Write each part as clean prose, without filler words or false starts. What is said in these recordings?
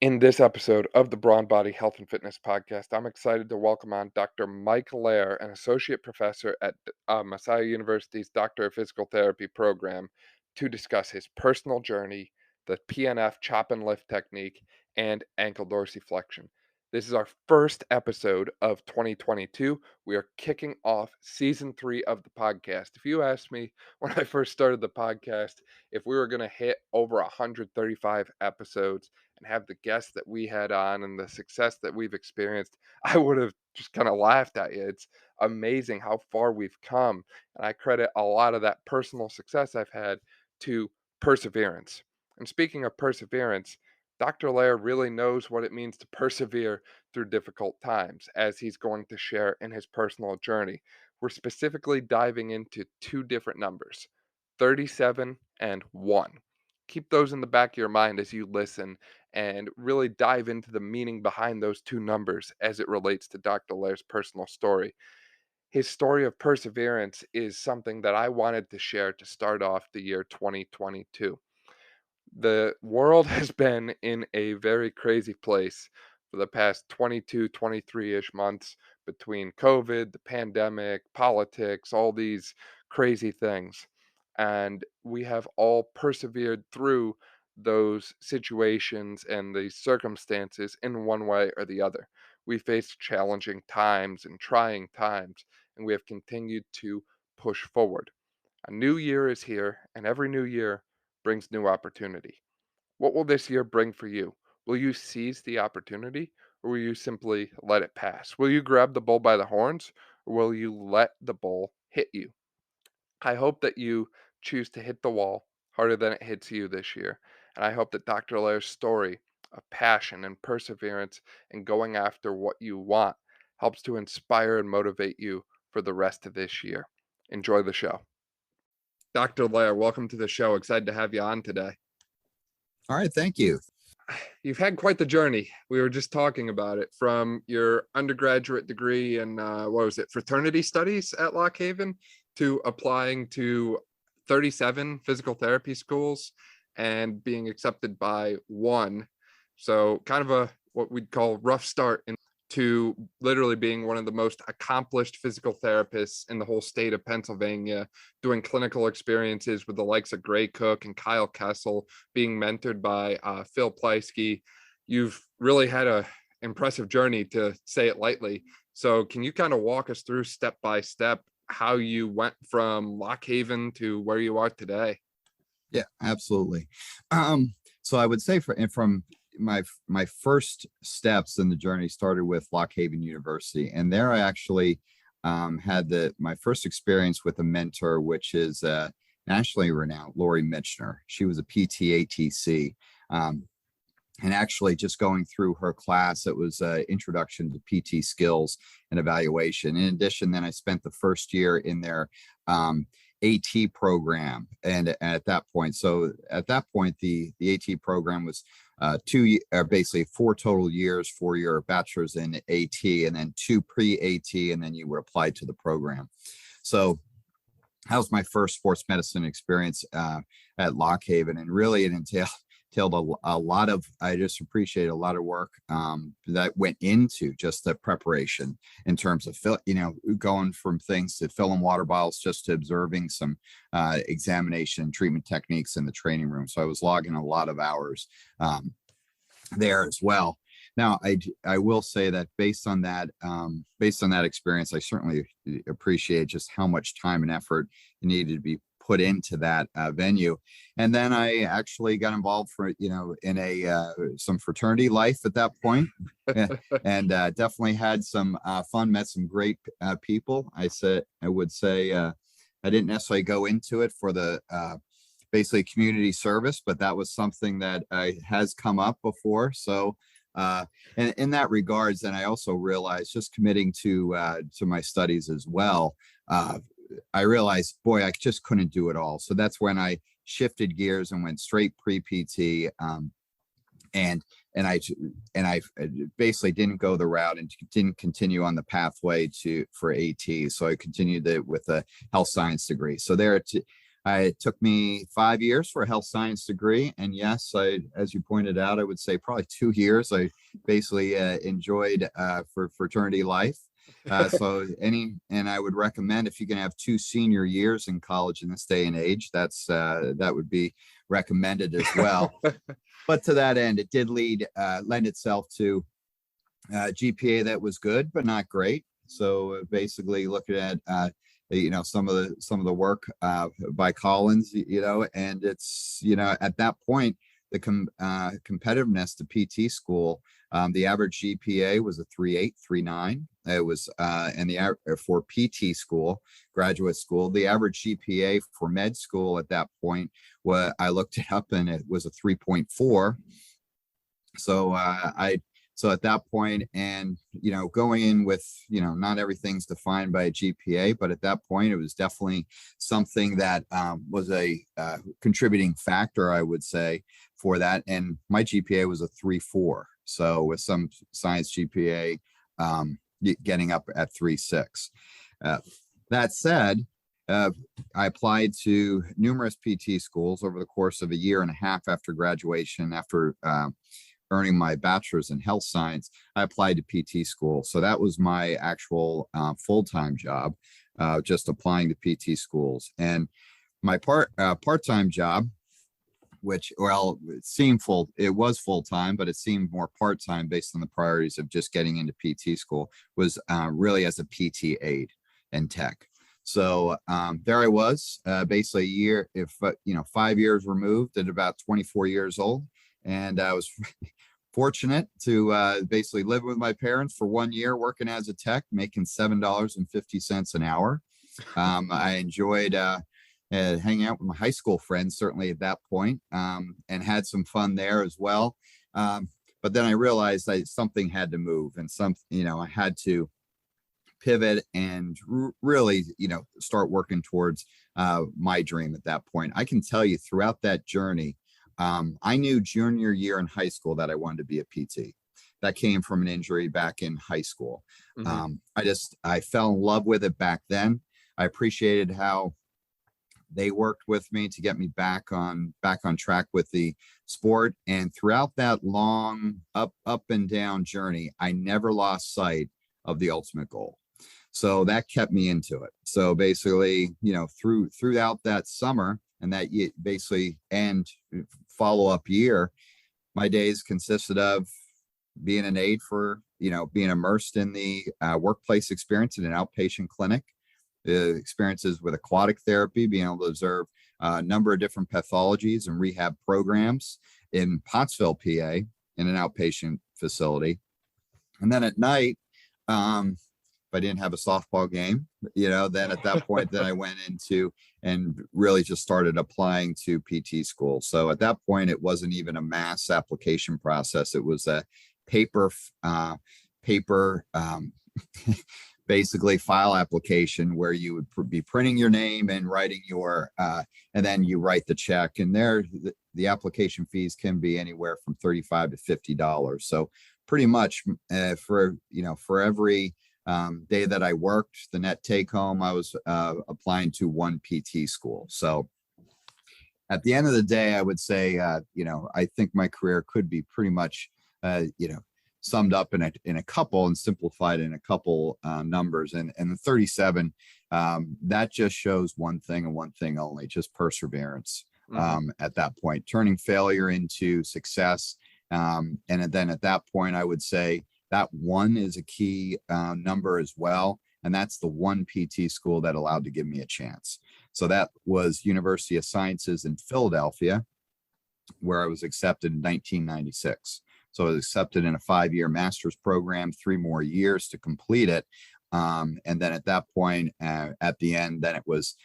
In this episode of the Brawn Body Health and Fitness Podcast, I'm excited to welcome on Dr. Mike Lehr, an associate professor at Messiah University's Doctor of Physical Therapy program, to discuss his personal journey, the PNF chop and lift technique, and ankle dorsiflexion. This is our first episode of 2022. We are kicking off season 3 of the podcast. If you asked me when I first started the podcast if we were going to hit over 135 episodes, and have the guests that we had on and the success that we've experienced, I would have just kind of laughed at you. It's amazing how far we've come. And I credit a lot of that personal success I've had to perseverance. And speaking of perseverance, Dr. Lehr really knows what it means to persevere through difficult times, as he's going to share in his personal journey. We're specifically diving into two different numbers, 37 and 1. Keep those in the back of your mind as you listen and really dive into the meaning behind those two numbers as it relates to Dr. Lehr's personal story. His story of perseverance is something that I wanted to share to start off the year 2022. The world has been in a very crazy place for the past 22, 23-ish months between COVID, the pandemic, politics, all these crazy things. And we have all persevered through those situations and these circumstances in one way or the other. We faced challenging times and trying times, and we have continued to push forward. A new year is here, and every new year brings new opportunity. What will this year bring for you? Will you seize the opportunity, or will you simply let it pass? Will you grab the bull by the horns, or will you let the bull hit you? I hope that you choose to hit the wall harder than it hits you this year. And I hope that Dr. Lehr's story of passion and perseverance and going after what you want helps to inspire and motivate you for the rest of this year. Enjoy the show. Dr. Lehr, welcome to the show. Excited to have you on today. All right, thank you. You've had quite the journey. We were just talking about it, from your undergraduate degree in fraternity studies at Lock Haven, to applying to 37 physical therapy schools and being accepted by one. So kind of a what we'd call rough start to literally being one of the most accomplished physical therapists in the whole state of Pennsylvania, doing clinical experiences with the likes of Gray Cook and Kyle Kessel, being mentored by Phil Pleisky. You've really had a impressive journey, to say it lightly. So can you kind of walk us through step by step how you went from Lock Haven to where you are today? Yeah, absolutely. So I would say from my first steps in the journey started with Lock Haven University, and there I actually had my first experience with a mentor, which is nationally renowned Lori Mitchner. She was a PTATC, and actually just going through her class, it was introduction to PT skills and evaluation. In addition, then I spent the first year in their AT program, and at that point, the AT program was basically 4 total years for your bachelor's in AT, and then 2 pre-AT, and then you would apply to the program. So that was my first sports medicine experience at Lock Haven, and really it entailed a lot of, I just appreciate a lot of work that went into just the preparation in terms of going from things to filling water bottles just to observing some examination and treatment techniques in the training room. So I was logging a lot of hours there as well. Now, I will say that based on that experience, I certainly appreciate just how much time and effort needed to be put into that venue. And then I actually got involved in some fraternity life at that point, and definitely had some fun, met some great people. I would say I didn't necessarily go into it for the basically community service, but that was something that has come up before. So and in that regards, and I also realized just committing to my studies as well, I realized, boy, I just couldn't do it all. So that's when I shifted gears and went straight pre-PT, and I basically didn't go the route and didn't continue on the pathway for AT. So I continued with a health science degree. So there, It took me 5 years for a health science degree. And yes, as you pointed out, I would say probably 2 years. I basically enjoyed for fraternity life. And I would recommend if you can have 2 senior years in college in this day and age, that would be recommended as well. But to that end, it did lend itself to GPA that was good, but not great. So basically looking at, some of the work by Collins, and it's, at that point, the competitiveness to PT school, the average GPA was a 3.8, 3.9. It was, and for PT school, graduate school, the average GPA for med school at that point, I looked it up and it was a 3.4. So at that point, and, going in with, not everything's defined by a GPA, but at that point, it was definitely something that was a contributing factor, I would say, for that. And my GPA was a 3.4. So with some science GPA getting up at 3.6. That said, I applied to numerous PT schools over the course of a year and a half after graduation, after earning my bachelor's in health science. I applied to PT school. So that was my actual full-time job, just applying to PT schools. And my part-time job, which, well, it was full-time, but it seemed more part-time based on the priorities of just getting into PT school, was really as a PT aide and tech. So there I was, basically a year, 5 years removed at about 24 years old. And I was fortunate to basically live with my parents for 1 year, working as a tech, making $7.50 an hour. I enjoyed hanging out with my high school friends, certainly at that point, and had some fun there as well. But then I realized that something had to move, and I had to pivot and really, start working towards my dream at that point. I can tell you throughout that journey, I knew junior year in high school that I wanted to be a PT. That came from an injury back in high school. Mm-hmm. I fell in love with it back then. I appreciated how they worked with me to get me back on track with the sport. And throughout that long up and down journey, I never lost sight of the ultimate goal. So that kept me into it. So basically, throughout that summer and that basically and follow-up year, my days consisted of being an aide for, being immersed in the workplace experience in an outpatient clinic, the experiences with aquatic therapy, being able to observe a number of different pathologies and rehab programs in Pottsville, PA, in an outpatient facility. And then at night, if I didn't have a softball game, then at that point, then I went into and really just started applying to PT school. So at that point, it wasn't even a mass application process. It was a paper basically file application where you would be printing your name and writing and then you write the check. And the application fees can be anywhere from $35 to $50. So pretty much for every day that I worked, the net take home, I was applying to one PT school. So at the end of the day, I would say, I think my career could be pretty much, summed up in a couple and simplified in a couple numbers. And the 37, that just shows one thing and one thing only, just perseverance. Mm-hmm. At that point, turning failure into success. And then at that point, I would say that one is a key number as well. And that's the one PT school that allowed to give me a chance. So that was University of Sciences in Philadelphia, where I was accepted in 1996. So I was accepted in a 5-year master's program, 3 more years to complete it. And then at that point, at the end, then it was,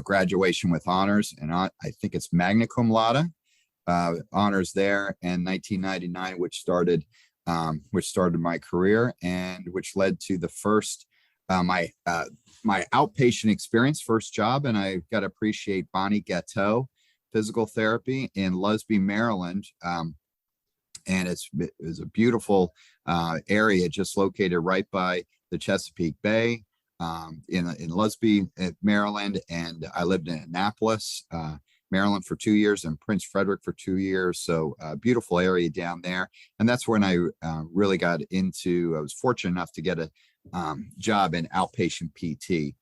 graduation with honors. And I think it's magna cum laude honors there in 1999, which started my career and which led to the first, my outpatient experience, first job. And I got to appreciate Bonnie Gatteau Physical Therapy in Lusby, Maryland. And it was a beautiful area just located right by the Chesapeake Bay. in Lusby, Maryland, and I lived in Annapolis, Maryland for 2 years, and Prince Frederick for 2 years. So beautiful area down there. And that's when I really got into, I was fortunate enough to get a job in outpatient PT.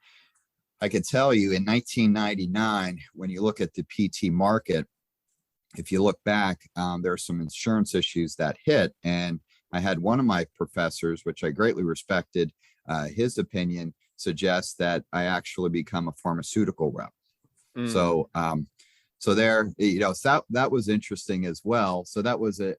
I could tell you in 1999, when you look at the PT market, if you look back, there are some insurance issues that hit. And I had one of my professors, which I greatly respected, his opinion suggests that I actually become a pharmaceutical rep. Mm. So, so there, so that was interesting as well. So that was a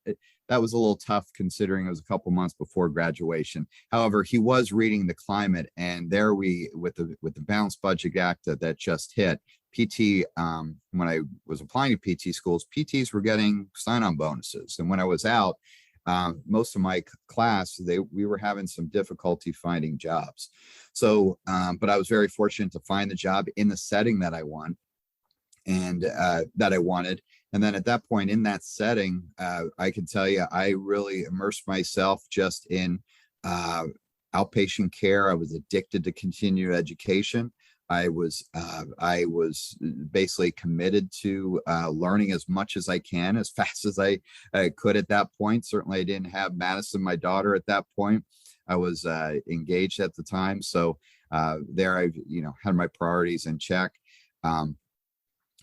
little tough considering it was a couple months before graduation. However, he was reading the climate, and there we, with the Balanced Budget Act that just hit, PT, when I was applying to PT schools, PTs were getting sign-on bonuses. And when I was out, most of my class, we were having some difficulty finding jobs. So, but I was very fortunate to find the job in the setting that I want and that I wanted. And then at that point in that setting, I can tell you, I really immersed myself just in outpatient care. I was addicted to continuing education. I was basically committed to learning as much as I can, as fast as I could at that point. Certainly, I didn't have Madison, my daughter, at that point. I was engaged at the time, so there I, had my priorities in check.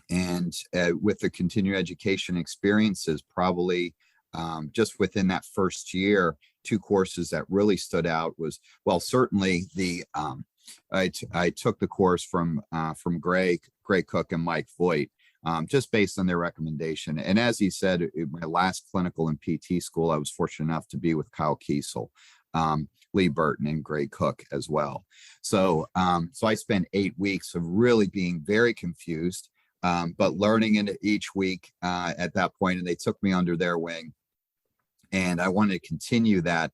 And with the continuing education experiences, probably just within that first year, two courses that really stood out was, well, certainly the I took the course from Gray Cook and Mike Voigt, just based on their recommendation. And as he said, in my last clinical in PT school, I was fortunate enough to be with Kyle Kiesel, Lee Burton, and Gray Cook as well. So, so I spent 8 weeks of really being very confused, but learning in each week at that point, and they took me under their wing. And I wanted to continue that,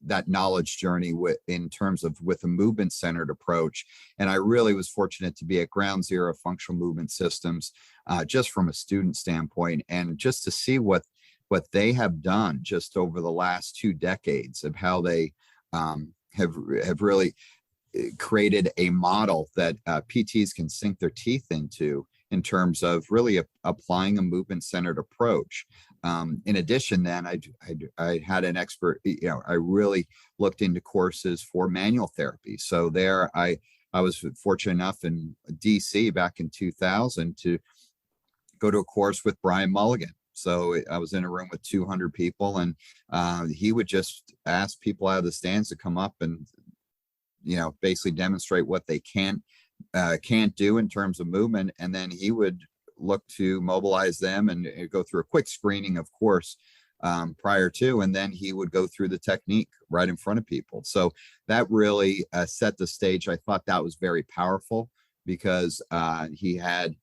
that knowledge journey in terms of with a movement centered approach. And I really was fortunate to be at ground zero of functional movement systems, just from a student standpoint, and just to see what they have done just over the last 2 decades of how they have really created a model that PTs can sink their teeth into in terms of really applying a movement centered approach. In addition, then I had an expert, I really looked into courses for manual therapy. So there I was fortunate enough in DC back in 2000 to go to a course with Brian Mulligan. So I was in a room with 200 people, and he would just ask people out of the stands to come up and, basically demonstrate what they can't do in terms of movement. And then he would look to mobilize them and go through a quick screening, of course, prior to, and then he would go through the technique right in front of people. So that really set the stage. I thought that was very powerful because he had,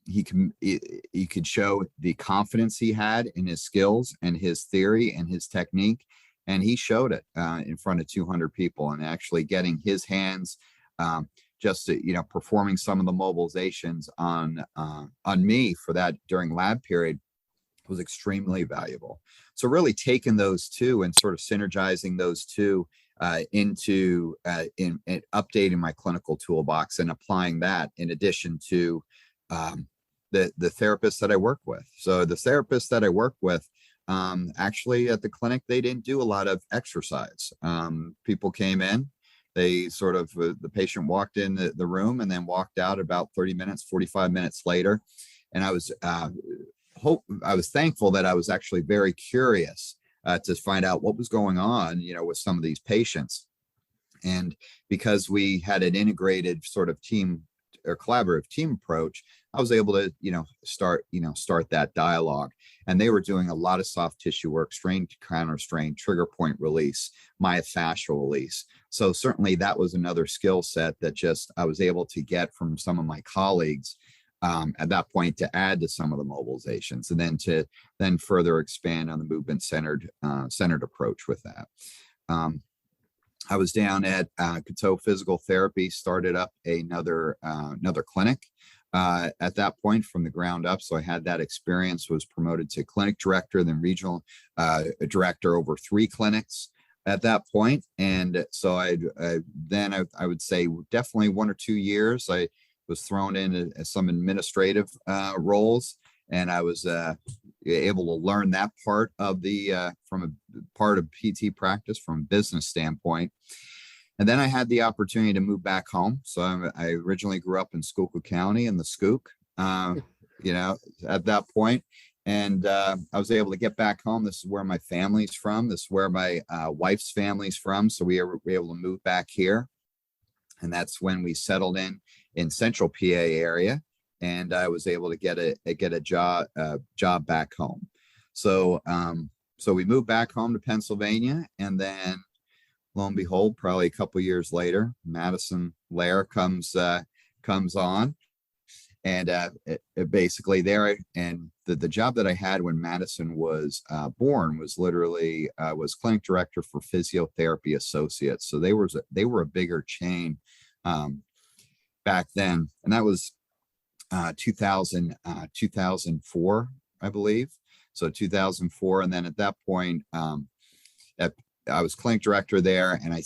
he could show the confidence he had in his skills and his theory and his technique. And he showed it in front of 200 people, and actually getting his hands just to, performing some of the mobilizations on me for that during lab period was extremely valuable. So really taking those two and sort of synergizing those two into in updating my clinical toolbox and applying that in addition to the therapists that I work with. So the therapists that I work with, actually at the clinic, they didn't do a lot of exercise. People came in, they sort of, the patient walked in the room and then walked out about 30 minutes, 45 minutes later. And I was thankful that I was actually very curious to find out what was going on, with some of these patients. And because we had an integrated sort of team or collaborative team approach, I was able to, start that dialogue. And they were doing a lot of soft tissue work, strain to counter strain, trigger point release, myofascial release. So certainly that was another skill set that just I was able to get from some of my colleagues at that point to add to some of the mobilizations, and then to further expand on the movement centered approach with that. I was down at Coteau Physical Therapy, started up another clinic at that point from the ground up. So I had that experience, was promoted to clinic director, then regional director over 3 clinics. at that point. And so I would say definitely 1 or 2 years, I was thrown in some administrative roles, and I was able to learn that part of the from a part of PT practice from a business standpoint. And then I had the opportunity to move back home. So I originally grew up in Schuylkill County in the Schuylkill, you know, at that point. And I was able to get back home. This is where my family's from. This is where my wife's family's from. So we were able to move back here. And that's when we settled in central PA area. And I was able to get a job back home. So so we moved back home to Pennsylvania, and then lo and behold, probably a couple years later, Madison Lehr comes on, and it basically there. And the job that I had when Madison was born was literally was clinic director for physiotherapy associates. So they were a bigger chain back then, and that was 2004, I believe. So 2004, and then at that point, I was clinic director there, and I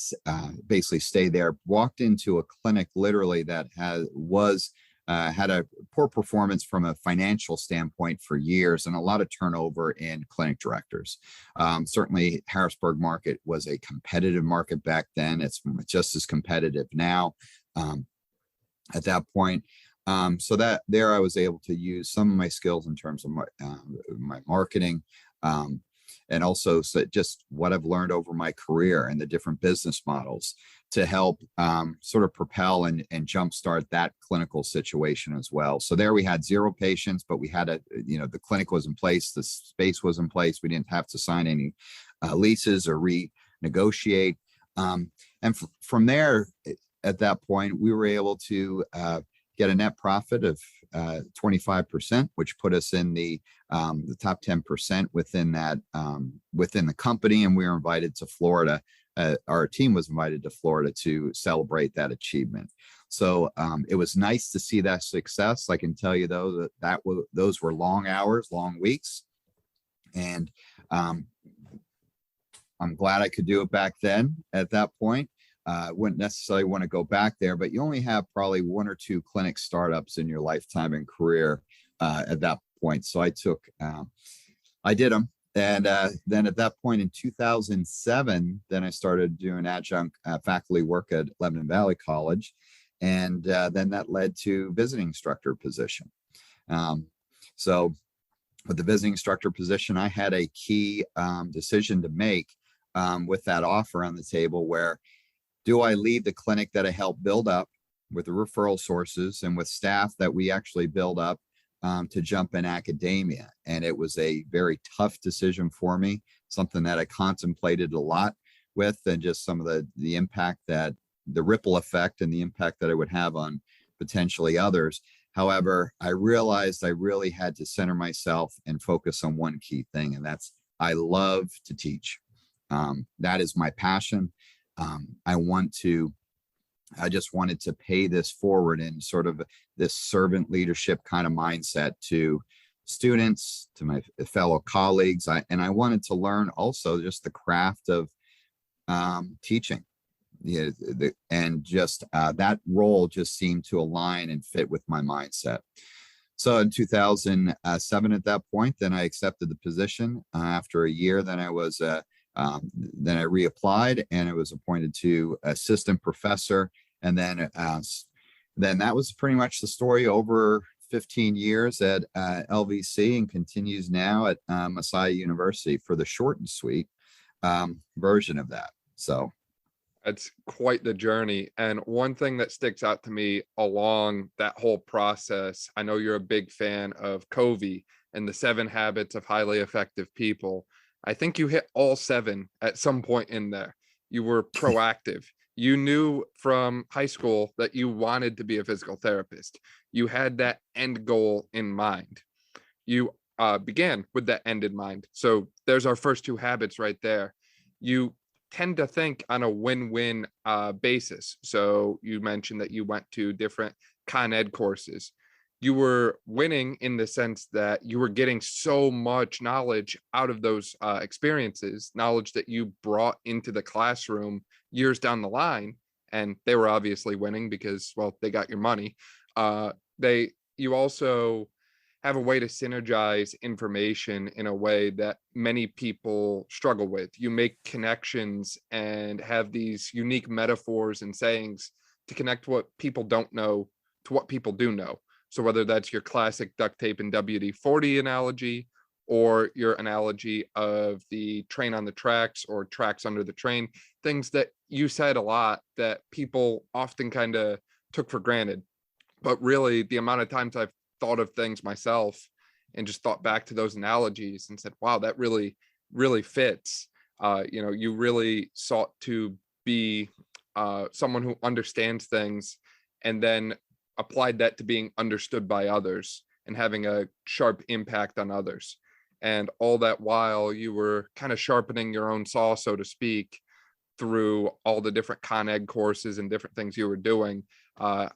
basically stayed there. Walked into a clinic literally that had a poor performance from a financial standpoint for years, and a lot of turnover in clinic directors. Certainly, Harrisburg market was a competitive market back then. It's just as competitive now. At that point, so that there I was able to use some of my skills in terms of my marketing. And also just what I've learned over my career and the different business models to help sort of propel and jumpstart that clinical situation as well. So there we had 0 patients, but we had the clinic was in place, the space was in place. We didn't have to sign any leases or renegotiate. And from there, at that point, we were able to get a net profit of 25%, which put us in the top 10% within the company. And we were invited to Florida. Our team was invited to Florida to celebrate that achievement. So it was nice to see that success. I can tell you though those were long hours, long weeks, and I'm glad I could do it back then. At that point, wouldn't necessarily want to go back there, but you only have probably 1 or 2 clinic startups in your lifetime and career at that point. So I did them. And then at that point in 2007, then I started doing adjunct faculty work at Lebanon Valley College. And then that led to visiting instructor position. So with the visiting instructor position, I had a key decision to make with that offer on the table, where do I leave the clinic that I helped build up with the referral sources and with staff that we actually build up to jump in academia? And it was a very tough decision for me, something that I contemplated a lot with, and just some of the impact that the ripple effect and the impact that it would have on potentially others. However, I realized I really had to center myself and focus on one key thing, and that's I love to teach. That is my passion. I just wanted to pay this forward in sort of this servant leadership kind of mindset to students, to my fellow colleagues. And I wanted to learn also just the craft of teaching. And just that role just seemed to align and fit with my mindset. So in 2007, at that point, then I accepted the position. After a year, then I reapplied, and I was appointed to assistant professor. And then that was pretty much the story over 15 years at LVC, and continues now at Messiah University for the short and sweet version of that. So That's quite the journey. And one thing that sticks out to me along that whole process, I know you're a big fan of Covey and the 7 habits of highly effective people. I think you hit all 7 at some point in there. You were proactive. You knew from high school that you wanted to be a physical therapist. You had that end goal in mind. You began with that end in mind. So there's our first 2 habits right there. You tend to think on a win-win basis. So you mentioned that you went to different Con Ed courses. you were winning in the sense that you were getting so much knowledge out of those experiences, knowledge that you brought into the classroom years down the line. And they were obviously winning because, well, they got your money. You also have a way to synergize information in a way that many people struggle with. You make connections and have these unique metaphors and sayings to connect what people don't know to what people do know. So whether that's your classic duct tape and WD-40 analogy, or your analogy of the train on the tracks or tracks under the train, things that you said a lot that people often kind of took for granted. But really, the amount of times I've thought of things myself and just thought back to those analogies and said, wow, that really, really fits. You really sought to be someone who understands things and then applied that to being understood by others and having a sharp impact on others. And all that while you were kind of sharpening your own saw, so to speak, through all the different Con Ed courses and different things you were doing. I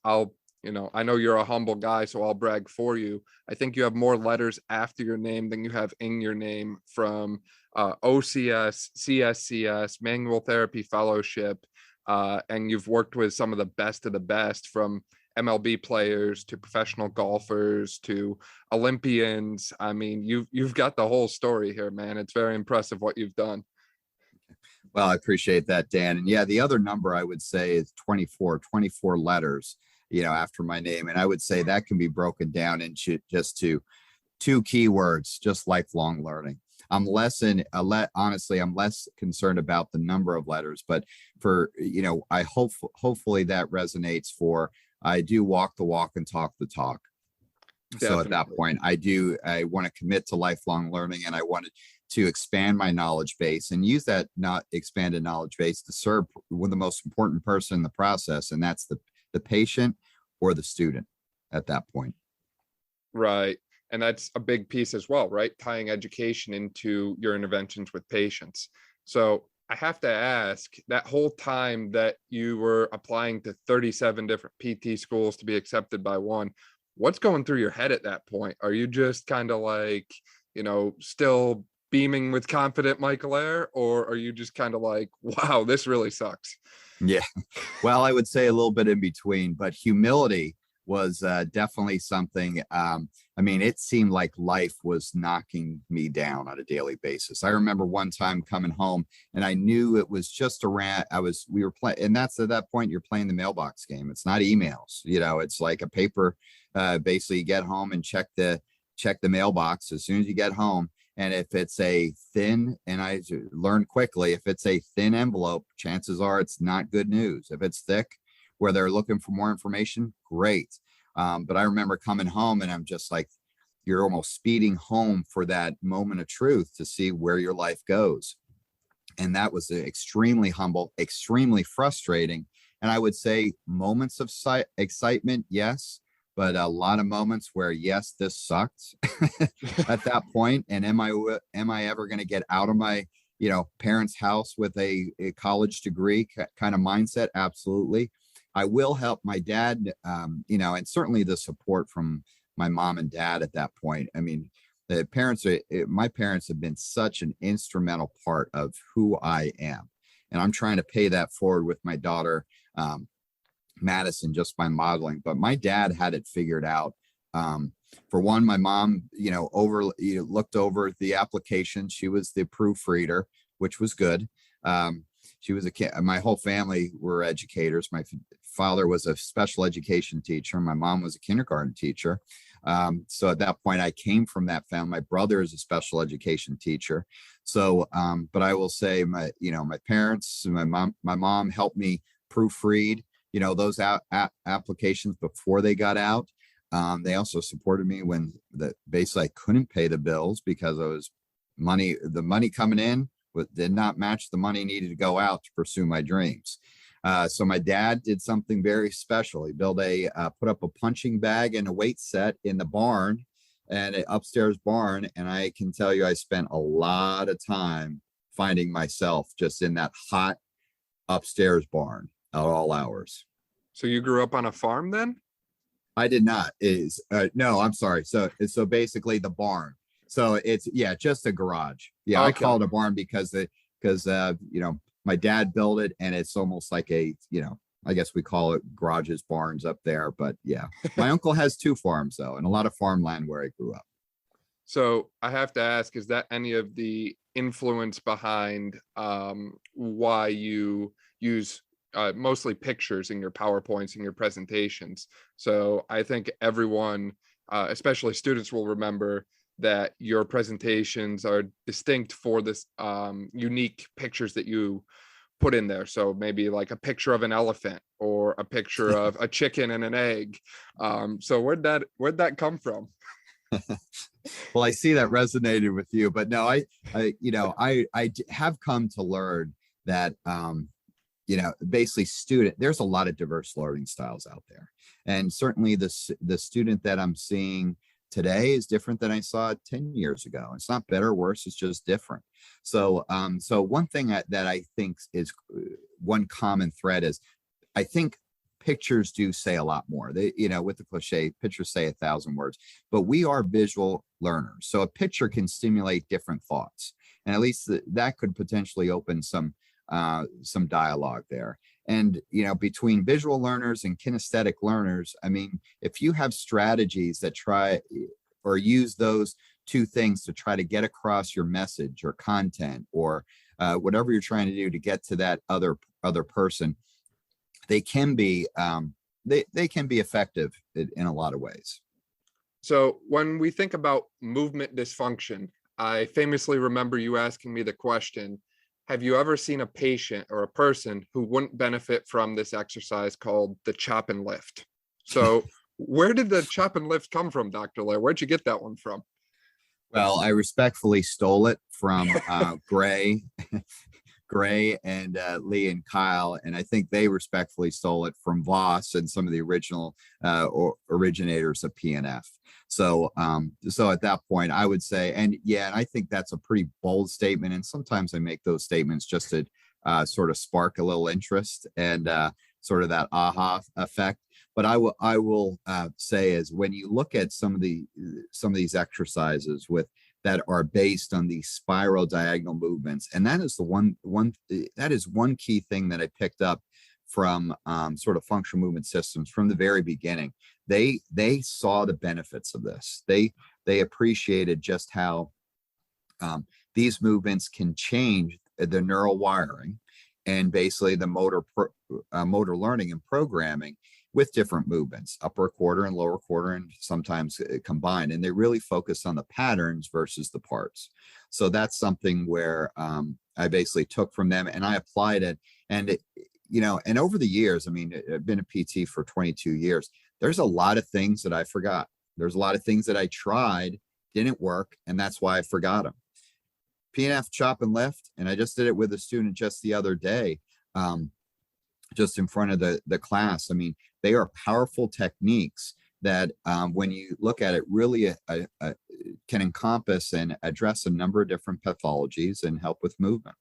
know you're a humble guy, so I'll brag for you. I think you have more letters after your name than you have in your name, from OCS, CSCS, Manual Therapy Fellowship, and you've worked with some of the best, from MLB players to professional golfers to Olympians. I mean, you've got the whole story here, man. It's very impressive what you've done. Well, I appreciate that, Dan. And yeah, the other number I would say is 24 letters, after my name. And I would say that can be broken down into just two keywords, just lifelong learning. Honestly, I'm less concerned about the number of letters, but hopefully that resonates for, I do walk the walk and talk the talk. Definitely. So at that point, I want to commit to lifelong learning, and I wanted to expand my knowledge base and use that not expanded knowledge base to serve one of the most important person in the process. And that's the patient or the student at that point. Right. And that's a big piece as well, right? Tying education into your interventions with patients. So I have to ask, that whole time that you were applying to 37 different PT schools to be accepted by one, what's going through your head at that point? Are you just kind of like, still beaming with confident Michael Lehr, or are you just kind of like, wow, this really sucks? Yeah. Well, I would say a little bit in between, but humility was definitely something. It seemed like life was knocking me down on a daily basis. I remember one time coming home and I knew it was just around, we were playing, and that's at that point you're playing the mailbox game. It's not emails, it's like a paper. Basically you get home and check the mailbox as soon as you get home. And if it's a thin, and I learned quickly, if it's a thin envelope, chances are it's not good news. If it's thick, where they're looking for more information, great. But I remember coming home and I'm just like, you're almost speeding home for that moment of truth to see where your life goes. And that was extremely humble, extremely frustrating. And I would say moments of excitement, yes, but a lot of moments where, yes, this sucks at that point. And am I ever going to get out of my, parents' house with a college degree kind of mindset? Absolutely. I will help my dad, and certainly the support from my mom and dad at that point. I mean, my parents have been such an instrumental part of who I am. And I'm trying to pay that forward with my daughter, Madison, just by modeling. But my dad had it figured out. For one, my mom, looked over the application. She was the proofreader, which was good. She was my whole family were educators. My father was a special education teacher. My mom was a kindergarten teacher. So at that point I came from that family. My brother is a special education teacher. So, but I will say my parents, my mom helped me proofread, those applications before they got out. They also supported me when basically I couldn't pay the bills because the money coming in did not match the money needed to go out to pursue my dreams. So my dad did something very special. He put up a punching bag and a weight set in the barn, and an upstairs barn. And I can tell you, I spent a lot of time finding myself just in that hot upstairs barn at all hours. So you grew up on a farm then? I did not. Is no, I'm sorry. So basically the barn. So it's yeah, just a garage. Yeah, I Okay. call it a barn because my dad built it and it's almost like a I guess we call it garages, barns up there. But yeah, my uncle has two farms though, and a lot of farmland where I grew up. So I have to ask, is that any of the influence behind why you use mostly pictures in your PowerPoints and your presentations? So I think everyone, especially students, will remember that your presentations are distinct for this unique pictures that you put in there. So maybe like a picture of an elephant or a picture of a chicken and an egg. So where'd that come from? Well, I see that resonated with you, but no, I have come to learn that basically there's a lot of diverse learning styles out there, and certainly the student that I'm seeing today is different than I saw 10 years ago. It's not better or worse, it's just different. So one thing that I think is one common thread is I think pictures do say a lot more. They, with the cliche, pictures say 1,000 words, but we are visual learners. So a picture can stimulate different thoughts. And at least that could potentially open some dialogue there. And, between visual learners and kinesthetic learners, I mean, if you have strategies that try or use those two things to try to get across your message or content or whatever you're trying to do to get to that other person, they can be they can be effective in a lot of ways. So when we think about movement dysfunction, I famously remember you asking me the question, have you ever seen a patient or a person who wouldn't benefit from this exercise called the chop and lift? So where did the chop and lift come from, Dr. Lehr? Where'd you get that one from? Well, I respectfully stole it from Gray and Lee and Kyle, and I think they respectfully stole it from Voss and some of the original originators of PNF. So at that point, I would say, and yeah, and I think that's a pretty bold statement. And sometimes I make those statements just to sort of spark a little interest and sort of that aha effect. But I will say is when you look at some of these exercises that are based on these spiral diagonal movements. And that is that is one key thing that I picked up from sort of functional movement systems from the very beginning. They saw the benefits of this. They appreciated just how these movements can change the neural wiring and basically the motor learning and programming with different movements, upper quarter and lower quarter, and sometimes combined. And they really focused on the patterns versus the parts. So that's something where I basically took from them and I applied it. And and over the years, I mean, I've been a PT for 22 years. There's a lot of things that I forgot. There's a lot of things that I tried, didn't work, and that's why I forgot them. PNF chop and lift, and I just did it with a student just the other day. Just in front of the class. I mean, they are powerful techniques that when you look at it, really can encompass and address a number of different pathologies and help with movement.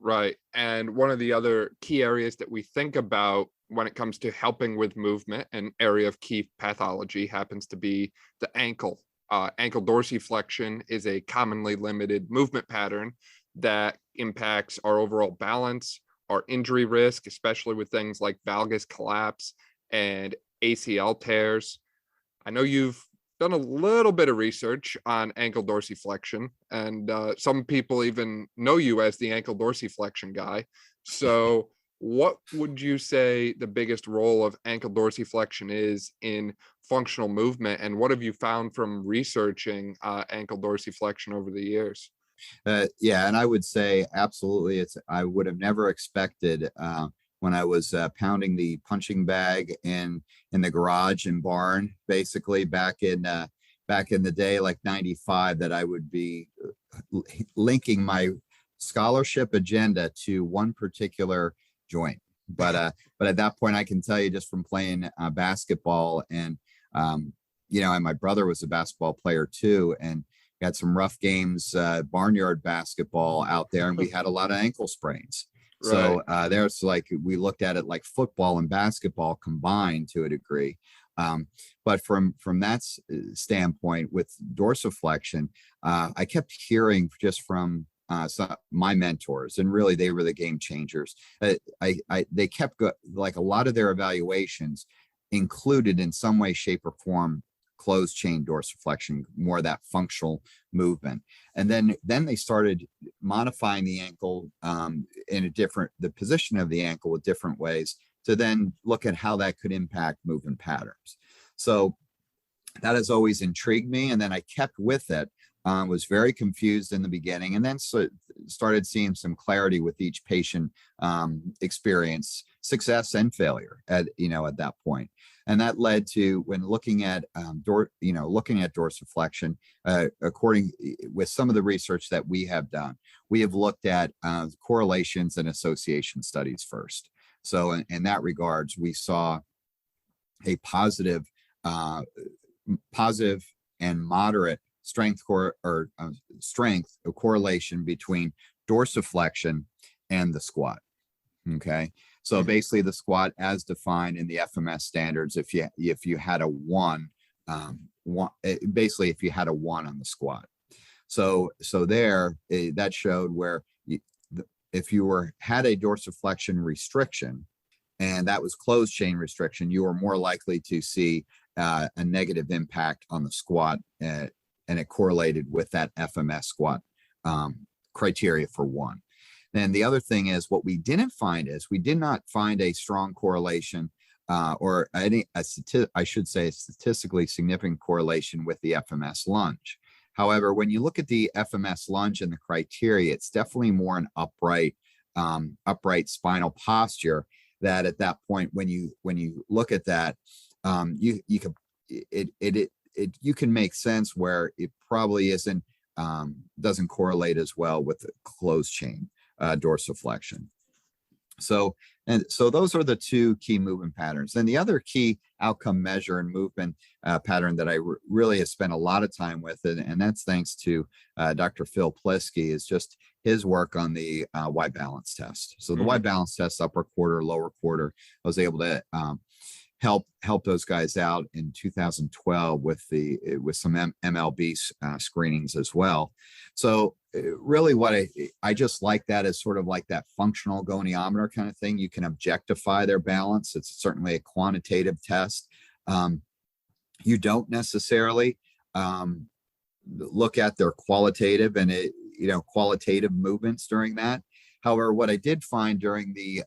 Right. And one of the other key areas that we think about when it comes to helping with movement, an area of key pathology happens to be the ankle. Ankle dorsiflexion is a commonly limited movement pattern that impacts our overall balance, our injury risk, especially with things like valgus collapse and ACL tears. I know you've done a little bit of research on ankle dorsiflexion, and some people even know you as the ankle dorsiflexion guy. So what would you say the biggest role of ankle dorsiflexion is in functional movement, and what have you found from researching ankle dorsiflexion over the years? Yeah, and I would say absolutely. I would have never expected when I was pounding the punching bag in the garage and barn, basically back in the day, like '95, that I would be linking my scholarship agenda to one particular joint. But at that point, I can tell you just from playing basketball and and my brother was a basketball player too, and had some rough games, barnyard basketball out there, and we had a lot of ankle sprains. Right. So there's like we looked at it like football and basketball combined to a degree. But from standpoint with dorsiflexion, I kept hearing just from my mentors, and really they were the game changers. They kept like a lot of their evaluations included in some way, shape, or form closed chain dorsiflexion, more that functional movement. And then they started modifying the ankle in the position of the ankle with different ways to then look at how that could impact movement patterns. So that has always intrigued me. And then I kept with it, was very confused in the beginning, and then started seeing some clarity with each patient experience, success and failure at that point. And that led to, when looking at dorsiflexion, according with some of the research that we have done, we have looked at correlations and association studies first. So in that regards, we saw a positive and moderate strength correlation between dorsiflexion and the squat. Okay, so basically the squat as defined in the FMS standards, if you had a one, basically if you had a one on the squat, so there that showed where if you had a dorsiflexion restriction, and that was closed chain restriction, you were more likely to see a negative impact on the squat, and it correlated with that FMS squat criteria for one. And the other thing is, what we didn't find is we did not find a strong correlation or I should say a statistically significant correlation with the FMS lunge. However, when you look at the FMS lunge and the criteria, it's definitely more an upright spinal posture, that at that point, when you look at that, you can make sense where it probably doesn't correlate as well with the closed chain dorsiflexion. So those are the two key movement patterns. And the other key outcome measure and movement pattern that I really have spent a lot of time with, and that's thanks to Dr. Phil Plisky, is just his work on the Y balance test. So the Y balance test, upper quarter, lower quarter, I was able to help those guys out in 2012 with some MLB screenings as well. So really what I just like that as sort of like that functional goniometer kind of thing. You can objectify their balance. It's certainly a quantitative test. You don't necessarily look at their qualitative and qualitative movements during that. However, what I did find during the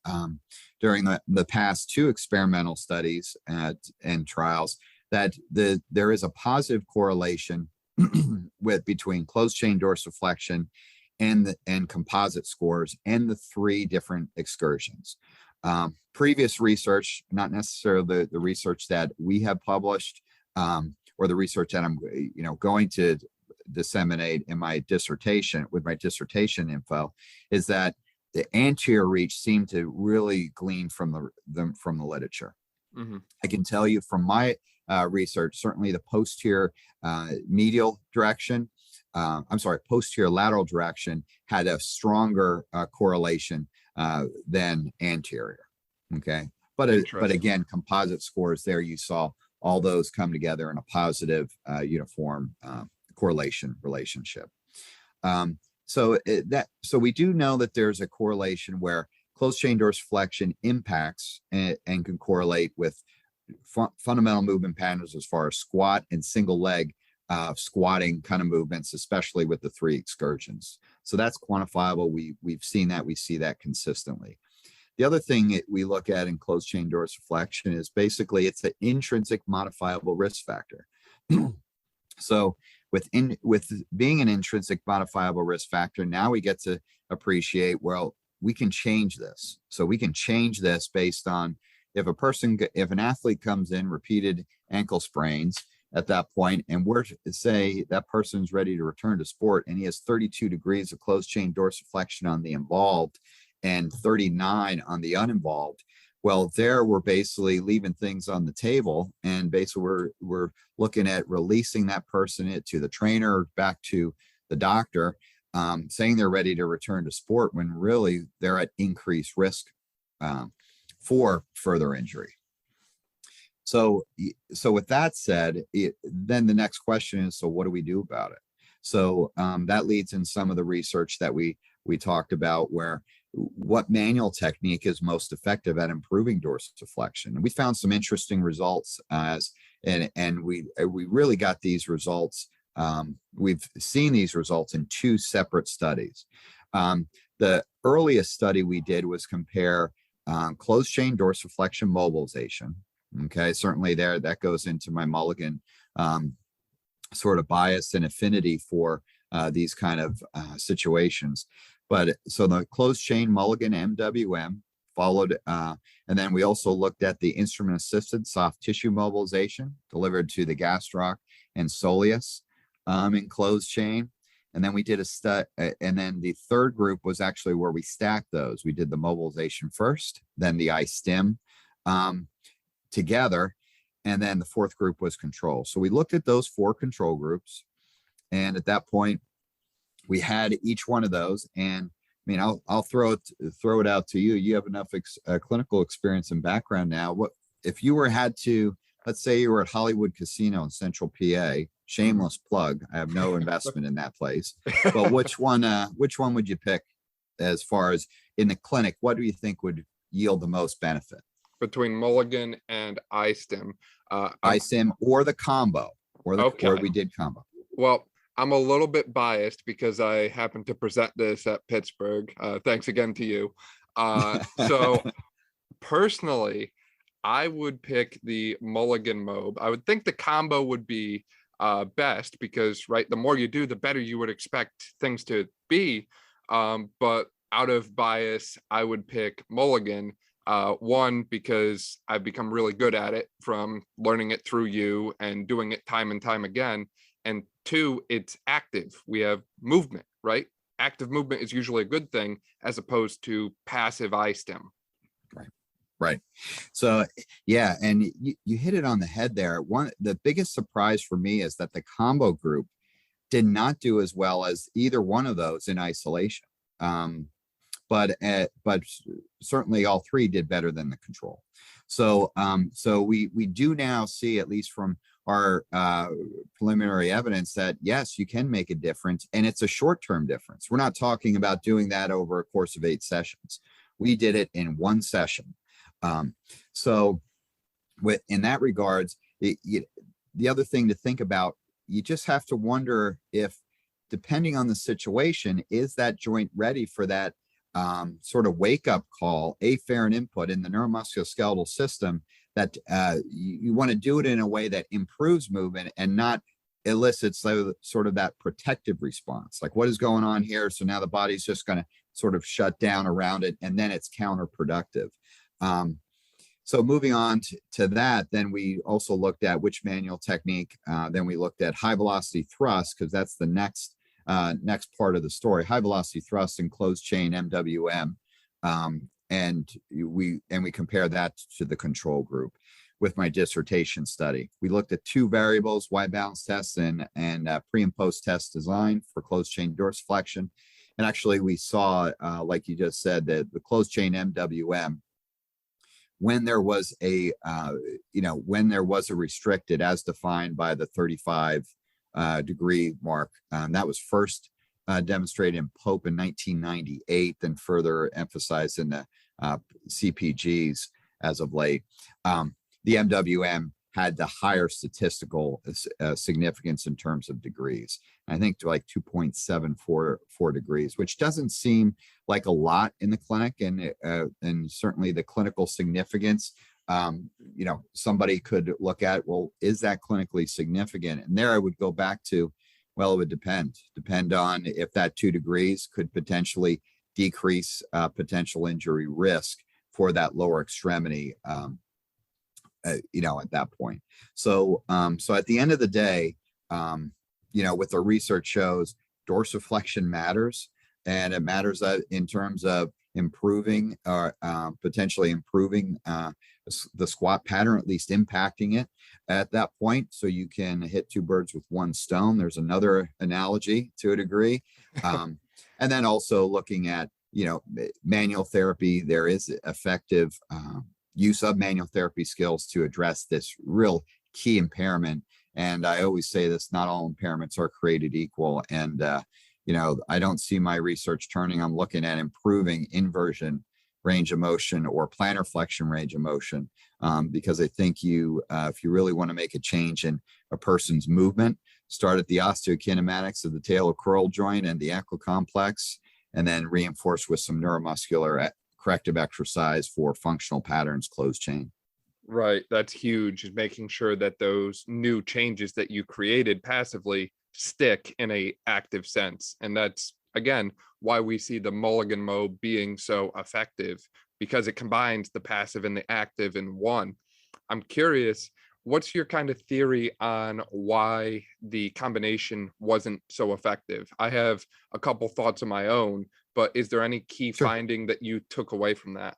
past two experimental studies and trials, that there is a positive correlation between closed chain dorsiflexion and composite scores and the three different excursions. Previous research, not necessarily the research that we have published or the research that I'm going to disseminate in my dissertation with my dissertation info, is that the anterior reach seemed to really glean from the literature. I can tell you from my research, certainly the posterior medial direction, posterior lateral direction had a stronger correlation than anterior. Okay, but again, composite scores there, you saw all those come together in a positive uniform correlation relationship. So we do know that there's a correlation where closed chain dorsiflexion impacts and can correlate with fundamental movement patterns as far as squat and single leg squatting kind of movements, especially with the three excursions. So that's quantifiable. We've seen that. We see that consistently. The other thing that we look at in closed chain dorsiflexion is basically it's an intrinsic modifiable risk factor. So with being an intrinsic modifiable risk factor, now we get to appreciate, well, we can change this. So we can change this based on if an athlete comes in repeated ankle sprains at that point, and we're to say that person's ready to return to sport, and he has 32 degrees of closed chain dorsiflexion on the involved and 39 on the uninvolved. Well, there we're basically leaving things on the table, and basically we're looking at releasing that person to the trainer, back to the doctor, saying they're ready to return to sport when really they're at increased risk for further injury. So with that said, then the next question is, so what do we do about it? So that leads in some of the research that we talked about, where what manual technique is most effective at improving dorsiflexion. And we found some interesting results and we really got these results. We've seen these results in two separate studies. The earliest study we did was compare closed chain dorsiflexion mobilization. Okay, certainly that goes into my Mulligan sort of bias and affinity for these kind of situations. But so the closed chain Mulligan MWM followed, and then we also looked at the instrument assisted soft tissue mobilization delivered to the gastroc and soleus in closed chain. And then we did a study, and then the third group was actually where we stacked those. We did the mobilization first, then the iStim together, and then the fourth group was control. So we looked at those four control groups, and at that point, we had each one of those. And I mean, I'll throw it out to you. You have enough clinical experience and background now. What if you had to, let's say you were at Hollywood Casino in Central PA? Shameless plug. I have no investment in that place. But which one would you pick as far as in the clinic? What do you think would yield the most benefit? Between Mulligan and iStim. iStim or the combo, or we did combo. Well, I'm a little bit biased because I happen to present this at Pittsburgh. Thanks again to you. So personally, I would pick the Mulligan Mob. I would think the combo would be best because, right, the more you do, the better you would expect things to be. But out of bias, I would pick Mulligan. One, because I've become really good at it from learning it through you and doing it time and time again. And two, it's active. We have movement, right? Active movement is usually a good thing as opposed to passive iStim. Right. So yeah, and you hit it on the head there. The biggest surprise for me is that the combo group did not do as well as either one of those in isolation. But certainly all three did better than the control. So we do now see, at least from our preliminary evidence, that yes, you can make a difference, and it's a short-term difference. We're not talking about doing that over a course of 8 sessions. We did it in 1 session. So in that regards, the other thing to think about, you just have to wonder if, depending on the situation, is that joint ready for that sort of wake-up call, afferent input in the neuromusculoskeletal system, that you want to do it in a way that improves movement and not elicits sort of that protective response. Like, what is going on here? So now the body's just going to sort of shut down around it, and then it's counterproductive. So moving on to that, then we also looked at which manual technique. Then we looked at high velocity thrust, because that's the next part of the story. High velocity thrust and closed chain MWM, and we compare that to the control group with my dissertation study. We looked at 2 variables: Y balance tests and pre and post test design for closed chain dorsiflexion. And actually, we saw, like you just said, that the closed chain MWM, when there was a restricted, as defined by the 35 degree mark, that was first demonstrated in Pope in 1998, and further emphasized in the CPGs as of late. The MWM had the higher statistical significance in terms of degrees. I think to like 2.74 degrees, which doesn't seem like a lot in the clinic, and certainly the clinical significance. Somebody could look at, well, is that clinically significant? And there I would go back to, well, it would depend on if that 2 degrees could potentially decrease potential injury risk for that lower extremity. At that point. So at the end of the day, what the research shows, dorsiflexion matters, and it matters in terms of improving or potentially improving the squat pattern, at least impacting it at that point. So you can hit 2 birds with 1 stone. There's another analogy to a degree. And then also looking at, manual therapy, there is effective use of manual therapy skills to address this real key impairment. And I always say this: not all impairments are created equal. And I don't see my research turning. I'm looking at improving inversion range of motion or plantar flexion range of motion, because I think if you really want to make a change in a person's movement, start at the osteokinematics of the talocrural joint and the ankle complex, and then reinforce with some neuromuscular corrective exercise for functional patterns, closed chain. Right. That's huge, is making sure that those new changes that you created passively stick in a active sense. And that's again why we see the Mulligan mode being so effective, because it combines the passive and the active in one. I'm curious, what's your kind of theory on why the combination wasn't so effective? I have a couple thoughts of my own, but is there any key Sure. finding that you took away from that?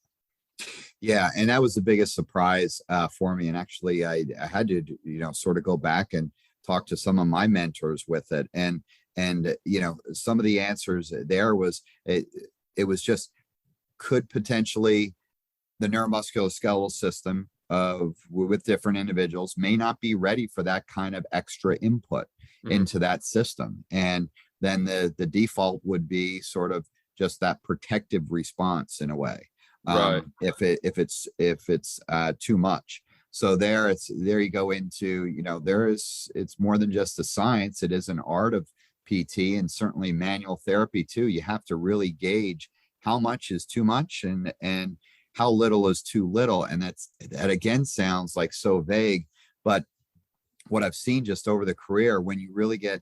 Yeah, and that was the biggest surprise for me. And actually, I had to, sort of go back and talk to some of my mentors with it. And some of the answers there was it was just, could potentially the neuromusculoskeletal system of with different individuals may not be ready for that kind of extra input Mhm. into that system. And then the default would be sort of just that protective response in a way, Right. if it's too much. So there you go into, it's more than just a science. It is an art of PT, and certainly manual therapy too. You have to really gauge how much is too much, and how little is too little. And that again sounds like so vague, but what I've seen just over the career, when you really get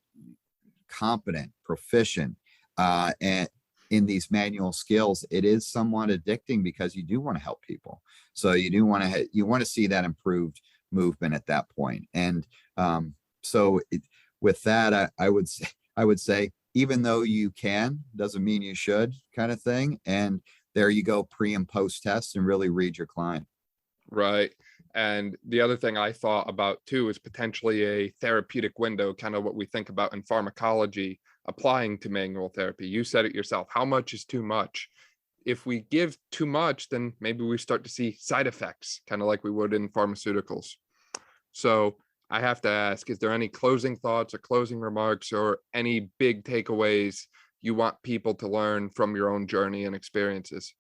competent, proficient, and in these manual skills, it is somewhat addicting, because you do want to help people. So you want to see that improved movement at that point. And so with that, I would say, even though you can, doesn't mean you should, kind of thing. And there you go, pre and post test, and really read your client. Right. And the other thing I thought about too is potentially a therapeutic window, kind of what we think about in pharmacology applying to manual therapy. You said it yourself. How much is too much? If we give too much, then maybe we start to see side effects, kind of like we would in pharmaceuticals. So I have to ask, is there any closing thoughts or closing remarks or any big takeaways you want people to learn from your own journey and experiences?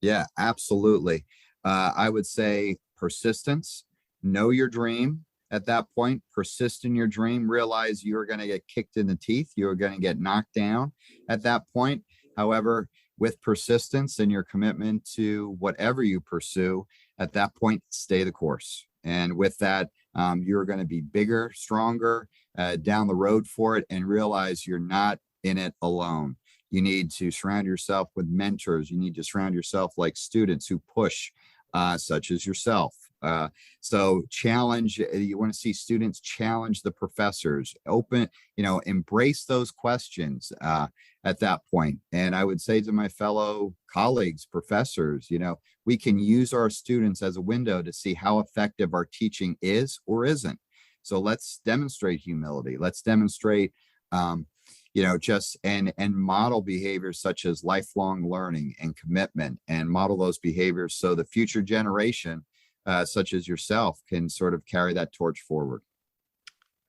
Yeah, absolutely. I would say persistence, know your dream at that point, persist in your dream, realize you're going to get kicked in the teeth, you're going to get knocked down at that point. However, with persistence and your commitment to whatever you pursue, at that point, stay the course. And with that, you're going to be bigger, stronger down the road for it, and realize you're not in it alone. You need to surround yourself with mentors. You need to surround yourself like students who push, such as yourself. So challenge, you want to see students challenge the professors, embrace those questions at that point. And I would say to my fellow colleagues, professors, we can use our students as a window to see how effective our teaching is or isn't. So let's demonstrate humility. Let's demonstrate, just and model behaviors such as lifelong learning and commitment, and model those behaviors so the future generation, such as yourself, can sort of carry that torch forward.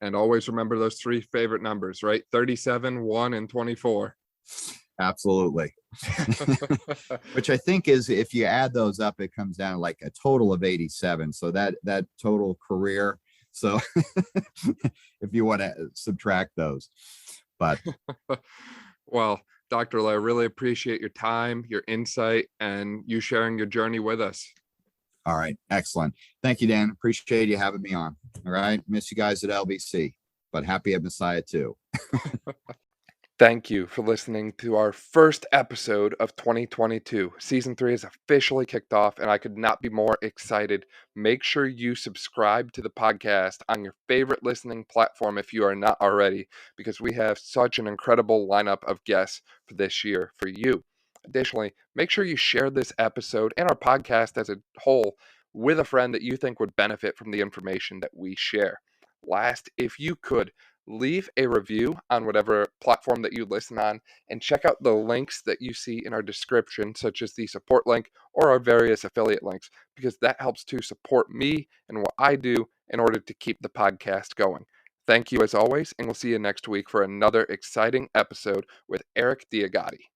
And always remember those three favorite numbers, right? 37, 1, and 24. Absolutely. Which I think is, if you add those up, it comes down to like a total of 87. So that total career. So if you want to subtract those, but Well, Dr. I really appreciate your time, your insight, and you sharing your journey with us. all right, excellent. Thank you, Dan. Appreciate you having me on. All right, miss you guys at LBC, but happy at Messiah too. Thank you for listening to our first episode of 2022. Season 3 is officially kicked off, and I could not be more excited. Make sure you subscribe to the podcast on your favorite listening platform if you are not already, because we have such an incredible lineup of guests for this year for you. Additionally, make sure you share this episode and our podcast as a whole with a friend that you think would benefit from the information that we share. Last, if you could, leave a review on whatever platform that you listen on, and check out the links that you see in our description, such as the support link or our various affiliate links, because that helps to support me and what I do in order to keep the podcast going. Thank you as always, and we'll see you next week for another exciting episode with Eric Diagati.